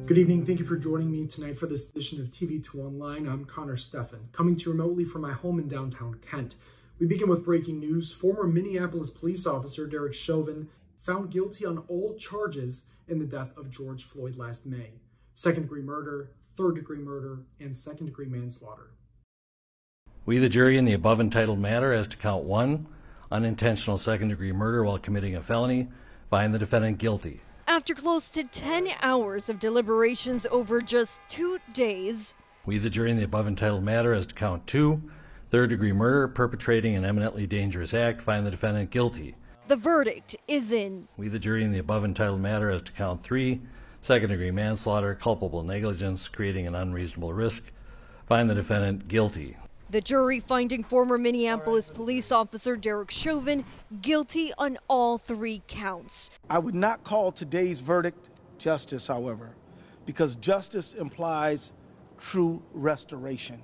Good evening. Thank you for joining me tonight for this edition of TV2 Online. I'm Connor Steffen, coming to you remotely from my home in downtown Kent. We begin with breaking news. Former Minneapolis police officer Derek Chauvin found guilty on all charges in the death of George Floyd last May. Second-degree murder, third-degree murder, and second-degree manslaughter. We, the jury, in the above entitled matter as to count 1, unintentional second-degree murder while committing a felony, find the defendant guilty. After close to 10 hours of deliberations over just 2 days, we, the jury, in the above entitled matter as to count 2, third-degree murder, perpetrating an eminently dangerous act, find the defendant guilty. The verdict is in. We, the jury, in the above entitled matter as to count 3, second-degree manslaughter, culpable negligence, creating an unreasonable risk, find the defendant guilty. The jury finding former Minneapolis police officer Derek Chauvin guilty on all 3 counts. I would not call today's verdict justice, however, because justice implies true restoration.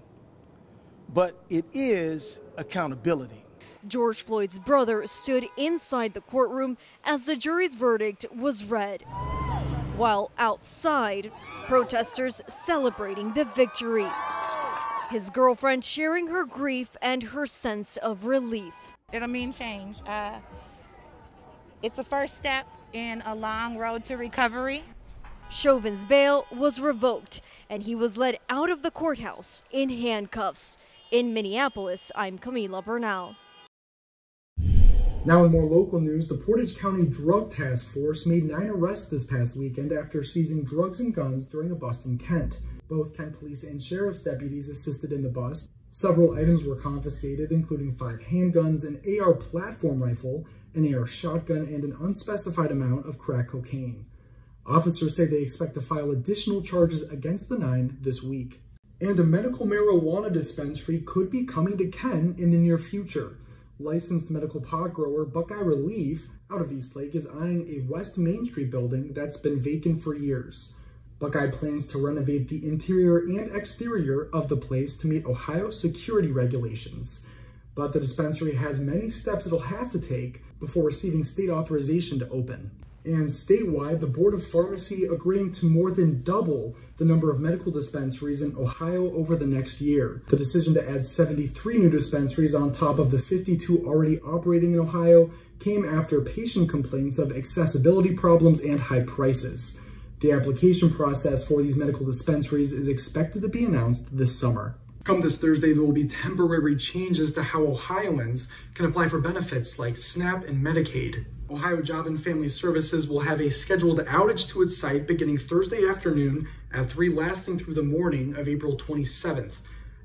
But it is accountability. George Floyd's brother stood inside the courtroom as the jury's verdict was read, while outside, protesters celebrating the victory. His girlfriend sharing her grief and her sense of relief. It'll mean change. It's a first step in a long road to recovery. Chauvin's bail was revoked, and he was led out of the courthouse in handcuffs. In Minneapolis, I'm Camila Bernal. Now in more local news, the Portage County Drug Task Force made 9 arrests this past weekend after seizing drugs and guns during a bust in Kent. Both Kent police and sheriff's deputies assisted in the bust. Several items were confiscated, including 5 handguns, an AR platform rifle, an AR shotgun, and an unspecified amount of crack cocaine. Officers say they expect to file additional charges against the 9 this week. And a medical marijuana dispensary could be coming to Kent in the near future. Licensed medical pot grower Buckeye Relief out of Eastlake is eyeing a West Main Street building that's been vacant for years. Buckeye plans to renovate the interior and exterior of the place to meet Ohio security regulations. But the dispensary has many steps it'll have to take before receiving state authorization to open. And statewide, the Board of Pharmacy agreeing to more than double the number of medical dispensaries in Ohio over the next year. The decision to add 73 new dispensaries on top of the 52 already operating in Ohio came after patient complaints of accessibility problems and high prices. The application process for these medical dispensaries is expected to be announced this summer. Come this Thursday, there will be temporary changes to how Ohioans can apply for benefits like SNAP and Medicaid. Ohio Job and Family Services will have a scheduled outage to its site beginning Thursday afternoon at 3 lasting through the morning of April 27th.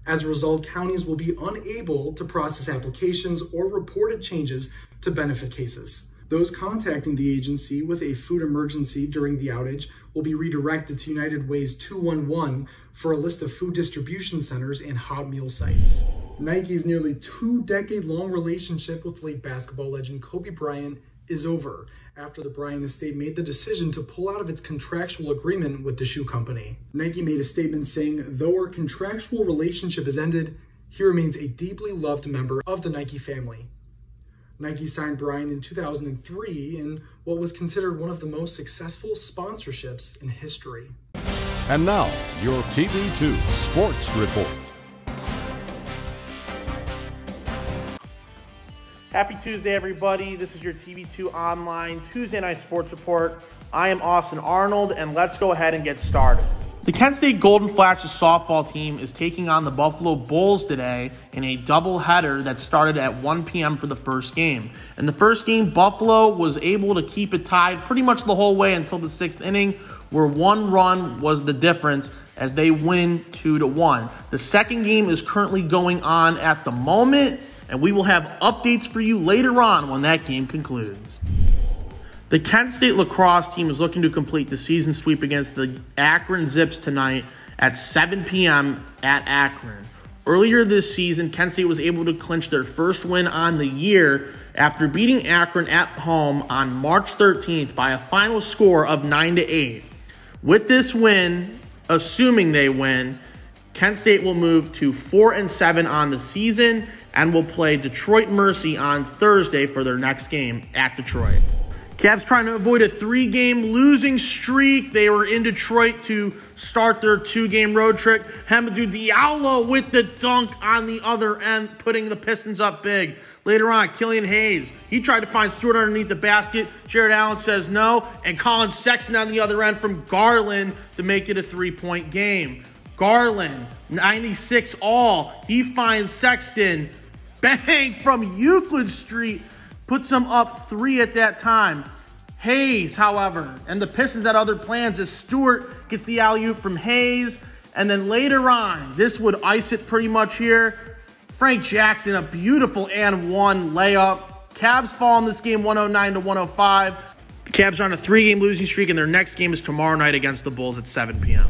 As a result, counties will be unable to process applications or reported changes to benefit cases. Those contacting the agency with a food emergency during the outage will be redirected to United Way's 211 for a list of food distribution centers and hot meal sites. Nike's nearly 2-decade-long relationship with late basketball legend Kobe Bryant is over after the Bryant estate made the decision to pull out of its contractual agreement with the shoe company. Nike made a statement saying, "Though our contractual relationship has ended, he remains a deeply loved member of the Nike family." Nike signed Bryant in 2003 in what was considered one of the most successful sponsorships in history. And now, your TV2 Sports Report. Happy Tuesday, everybody. This is your TV2 Online Tuesday Night Sports Report. I am Austin Arnold, and let's go ahead and get started. The Kent State Golden Flashes softball team is taking on the Buffalo Bulls today in a doubleheader that started at 1 p.m. for the first game. In the first game, Buffalo was able to keep it tied pretty much the whole way until the 6th inning, where 1 run was the difference as they win 2-1. The second game is currently going on at the moment, and we will have updates for you later on when that game concludes. The Kent State lacrosse team is looking to complete the season sweep against the Akron Zips tonight at 7 p.m. at Akron. Earlier this season, Kent State was able to clinch their first win on the year after beating Akron at home on March 13th by a final score of 9-8. With this win, assuming they win, Kent State will move to 4-7 on the season and will play Detroit Mercy on Thursday for their next game at Detroit. Cavs trying to avoid a 3-game losing streak. They were in Detroit to start their 2-game road trip. Hamidou Diallo with the dunk on the other end, putting the Pistons up big. Later on, Killian Hayes, he tried to find Stewart underneath the basket. Jared Allen says no, and Colin Sexton on the other end from Garland to make it a 3-point game. Garland, 96 all. He finds Sexton, bang from Euclid Street, puts him up 3 at that time. Hayes, however, and the Pistons had other plans as Stewart gets the alley-oop from Hayes. And then later on, this would ice it pretty much here. Frank Jackson, a beautiful and one layup. Cavs fall in this game 109-105. The Cavs are on a 3-game losing streak, and their next game is tomorrow night against the Bulls at 7 p.m.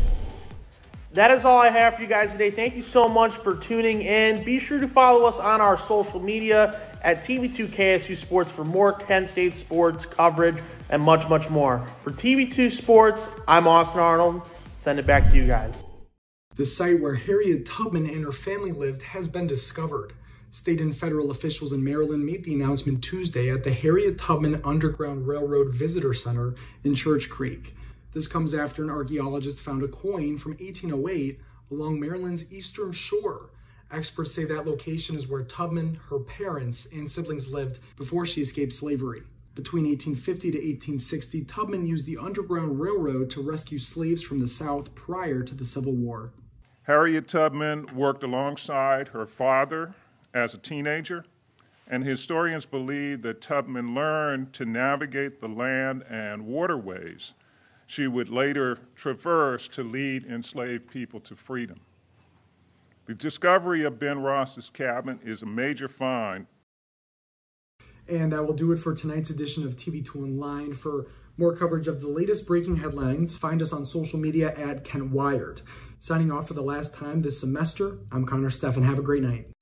That is all I have for you guys today. Thank you so much for tuning in. Be sure to follow us on our social media at TV2 KSU Sports for more Kent State sports coverage and much, much more. For TV2 Sports, I'm Austin Arnold. Send it back to you guys. The site where Harriet Tubman and her family lived has been discovered. State and federal officials in Maryland made the announcement Tuesday at the Harriet Tubman Underground Railroad Visitor Center in Church Creek. This comes after an archaeologist found a coin from 1808 along Maryland's eastern shore. Experts say that location is where Tubman, her parents, and siblings lived before she escaped slavery. Between 1850 to 1860, Tubman used the Underground Railroad to rescue slaves from the South prior to the Civil War. Harriet Tubman worked alongside her father as a teenager, and historians believe that Tubman learned to navigate the land and waterways she would later traverse to lead enslaved people to freedom. The discovery of Ben Ross's cabin is a major find. And that will do it for tonight's edition of TV2 Online. For more coverage of the latest breaking headlines, find us on social media at Kent Wired. Signing off for the last time this semester, I'm Connor Steffen. Have a great night.